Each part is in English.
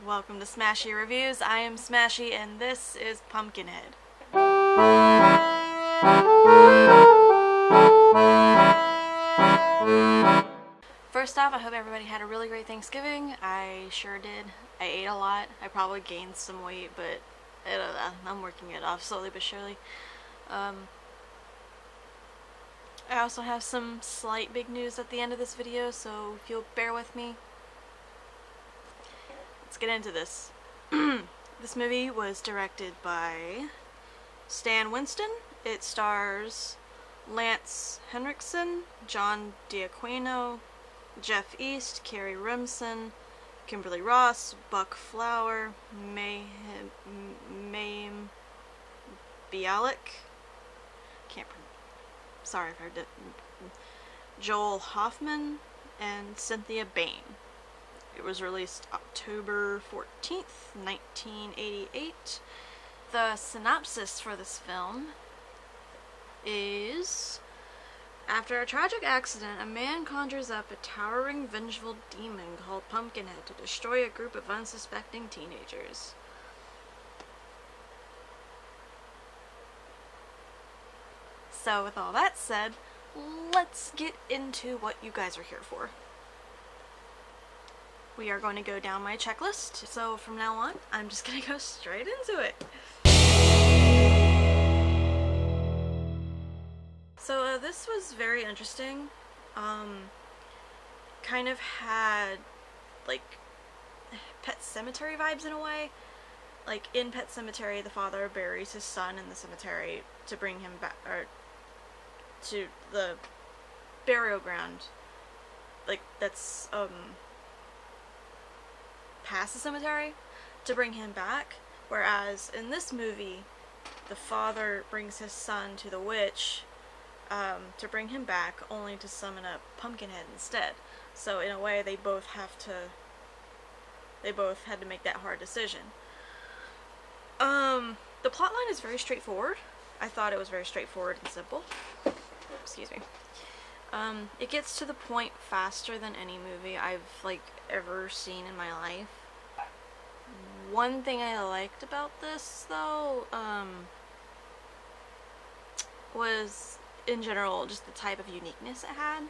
Welcome to Smashie Reviews. I am Smashie and this is Pumpkinhead. First off, I hope everybody had a really great Thanksgiving. I sure did. I ate a lot. I probably gained some weight, but I'm working it off slowly but surely. I also have some slight big news at the end of this video, so if you'll bear with me. Let's get into this. This movie was directed by Stan Winston. It stars Lance Henrikson, John Diaquino, Jeff East, Kerry Remsen, Kimberly Ross, Buck Flower, Mayin, Bialik. Sorry if I did. Joel Hoffman and Cynthia Bain. It was released October 14th, 1988. The synopsis for this film is: after a tragic accident, a man conjures up a towering, vengeful demon called Pumpkinhead to destroy a group of unsuspecting teenagers. So with all that said, let's get into what you guys are here for. We are going to go down my checklist, so from now on, I'm just going to go straight into it. So this was very interesting. Kind of had like Pet Sematary vibes in a way. Like in Pet Sematary, the father buries his son in the cemetery to bring him back, or to the burial ground. Like that's past the cemetery to bring him back. Whereas in this movie, the father brings his son to the witch to bring him back, only to summon up Pumpkinhead instead. So in a way, they both had to make that hard decision. The plotline is very straightforward. I thought it was very straightforward and simple. Excuse me. It gets to the point faster than any movie I've ever seen in my life. One thing I liked about this though, was in general just the type of uniqueness it had,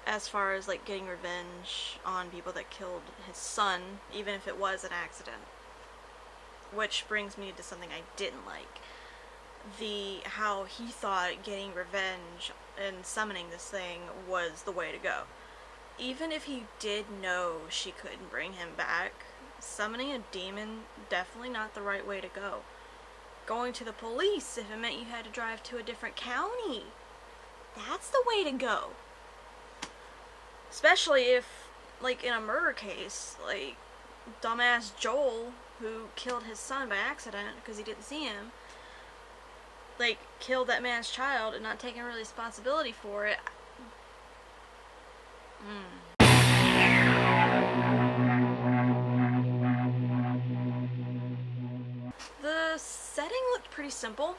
as far as getting revenge on people that killed his son, even if it was an accident. Which brings me to something I didn't like. How he thought getting revenge and summoning this thing was the way to go. Even if he did know she couldn't bring him back, summoning a demon, definitely not the right way to go. Going to the police if it meant you had to drive to a different county, that's the way to go. Especially if, in a murder case, dumbass Joel, who killed his son by accident because he didn't see him, killed that man's child and not taking responsibility for it. The setting looked pretty simple,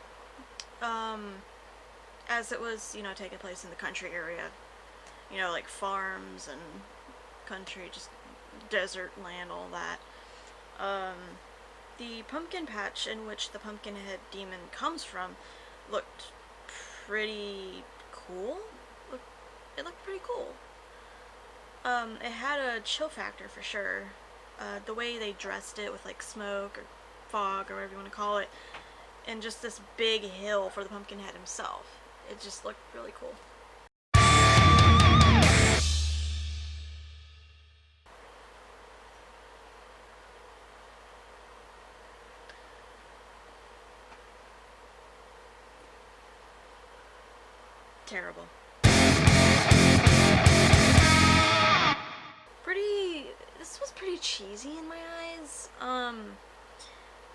as it was, taking place in the country area. Farms and country, just desert land, all that. The pumpkin patch in which the Pumpkinhead demon comes from looked pretty cool. It looked pretty cool. It had a chill factor for sure. The way they dressed it with smoke or fog or whatever you want to call it, and just this big hill for the Pumpkinhead himself. It just looked really cool. Terrible. This was pretty cheesy in my eyes.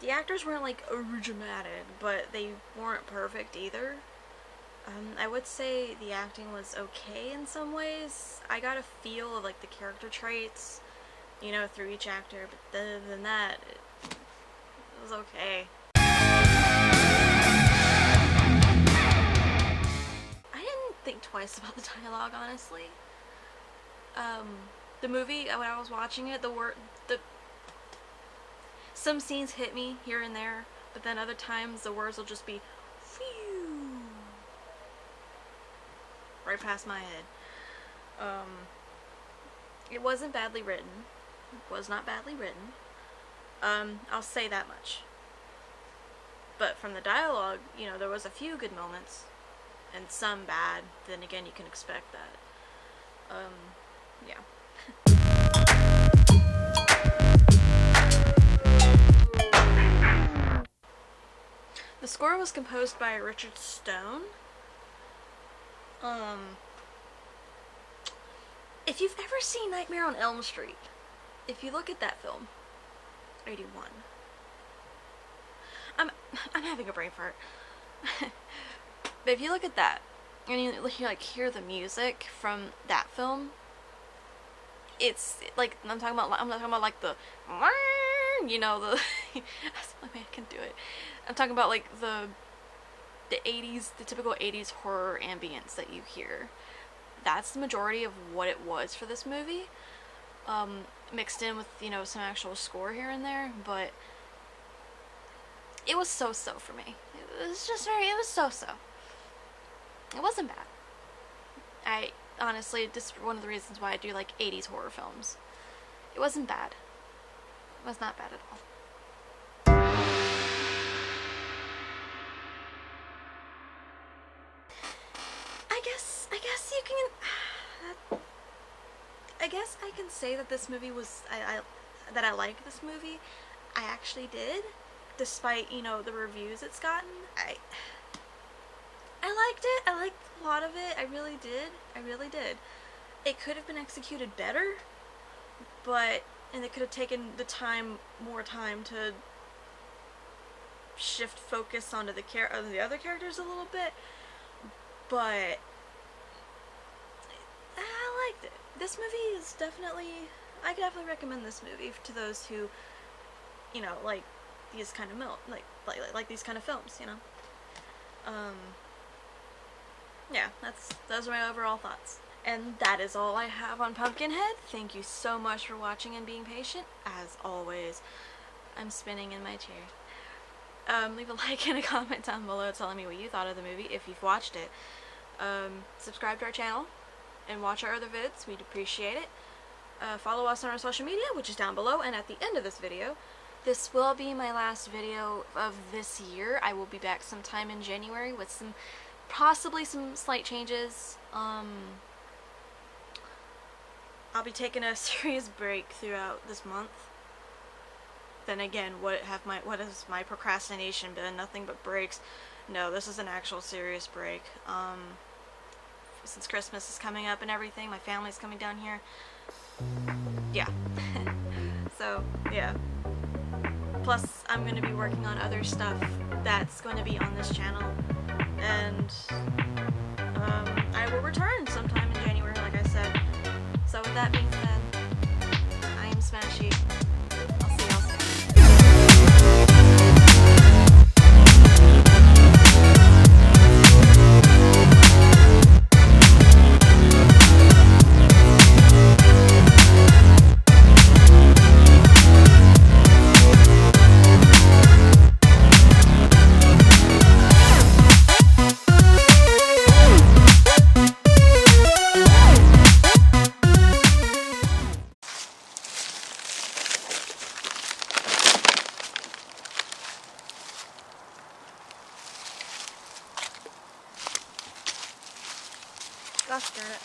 The actors weren't dramatic, but they weren't perfect either. I would say the acting was okay in some ways. I got a feel of the character traits, through each actor, but other than that, it was okay. Think twice about the dialogue, honestly. The movie, when I was watching it, some scenes hit me here and there, but then other times the words will just be phew, right past my head. It wasn't badly written. It was not badly written. I'll say that much. But from the dialogue, you know, there was a few good moments and some bad. Then again, you can expect that. Yeah. The score was composed by Richard Stone. If you've ever seen Nightmare on Elm Street, if you look at that film, 81. I'm having a brain fart. But if you look at that, and you like hear the music from that film, it's like I'm not talking about like the, you know, the I mean, I can do it. I'm talking about like the 80s, the typical 80s horror ambience that you hear. That's the majority of what it was for this movie, mixed in with, you know, some actual score here and there, but it was so-so for me. It was so-so. It wasn't bad. I honestly, just one of the reasons why I do like 80s horror films. It wasn't bad. It was not bad at all. I guess I can say that this movie was, that I liked this movie. I actually did, despite, you know, the reviews it's gotten. I liked it. I liked a lot of it. I really did. It could have been executed better, and it could have taken more time to shift focus onto the other characters a little bit, but I liked it. This movie is definitely, I could definitely recommend this movie to those who, you know, like these kind of like these kind of films, you know. Yeah, those are my overall thoughts. And that is all I have on Pumpkinhead. Thank you so much for watching and being patient. As always, I'm spinning in my chair. Leave a like and a comment down below telling me what you thought of the movie if you've watched it. Subscribe to our channel and watch our other vids. We'd appreciate it. Follow us on our social media, which is down below and at the end of this video. This will be my last video of this year. I will be back sometime in January with possibly some slight changes. I'll be taking a serious break throughout this month. Then again, what has my procrastination been? Nothing but breaks. No, this is an actual serious break. Since Christmas is coming up and everything, my family's coming down here. Yeah. So, yeah. Plus, I'm going to be working on other stuff that's going to be on this channel. And, I will return sometime in January, like I said. So with that being said, I am Smashie. I'll see y'all soon. Gosh darn it.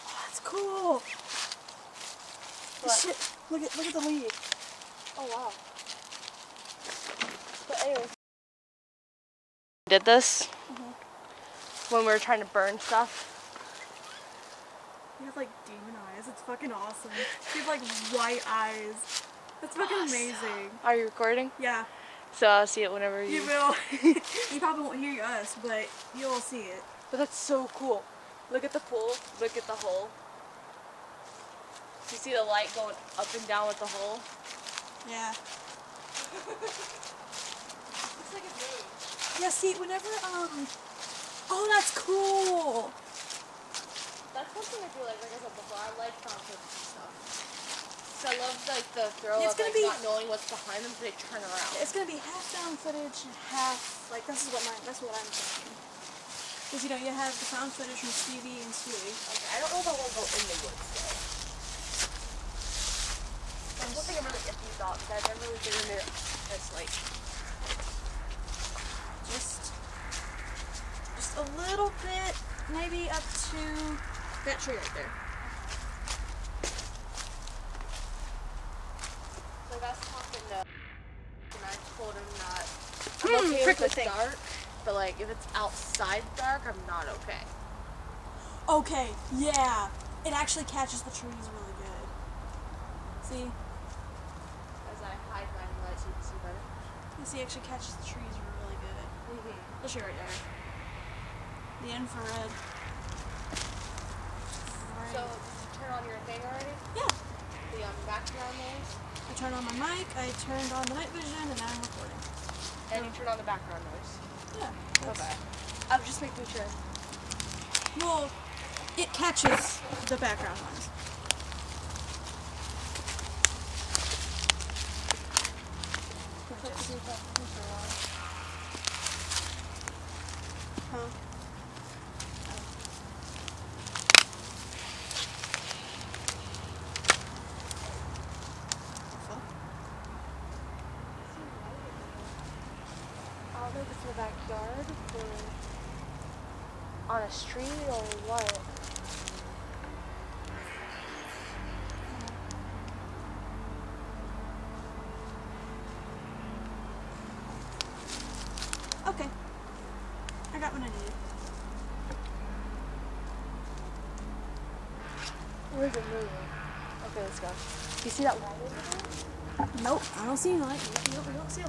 Oh, that's cool. Shit, look at the leaf. Oh wow. But anyway. Did this when we were trying to burn stuff. You have like demon eyes. It's fucking awesome. You have like white eyes. That's fucking amazing. Are you recording? Yeah. So I'll see it whenever you will. You probably won't hear us, but you'll see it. But that's so cool. Look at the pool. Look at the hole. You see the light going up and down with the hole? Yeah. Looks like a moon. Yeah, see, whenever, oh, that's cool. That's something I do like I said before. I like concepts and stuff. So I love like the thrill of like, not knowing what's behind them until they turn around. It's gonna be half found footage and half like that's what I'm thinking. Because you know you have the found footage from Stevie and Stewie. Okay, I don't know if I want to go in the woods though. That's one thing I'm really iffy about because I've never really been in there as like Just a little bit, maybe up to that tree right there. So I was talking to and I told him that I'm okay if it's dark, but like if it's outside dark, I'm not okay. Okay, yeah. It actually catches the trees really good. See? As I hide my light so you can see better. You see, it actually catches the trees really good. Mm-hmm. Especially right there. The infrared. So, did you turn on your thing already? Yeah. The background noise? I turned on my mic, I turned on the night vision, and now I'm recording. And you turned on the background noise? Yeah. Okay. I was just making sure. Well, it catches the background noise. Huh? I don't know if it's in the backyard or on a street or what. Okay. I got what I needed. Where's it moving? Okay, let's go. Do you see that light over there? Nope, I don't see any light. You don't see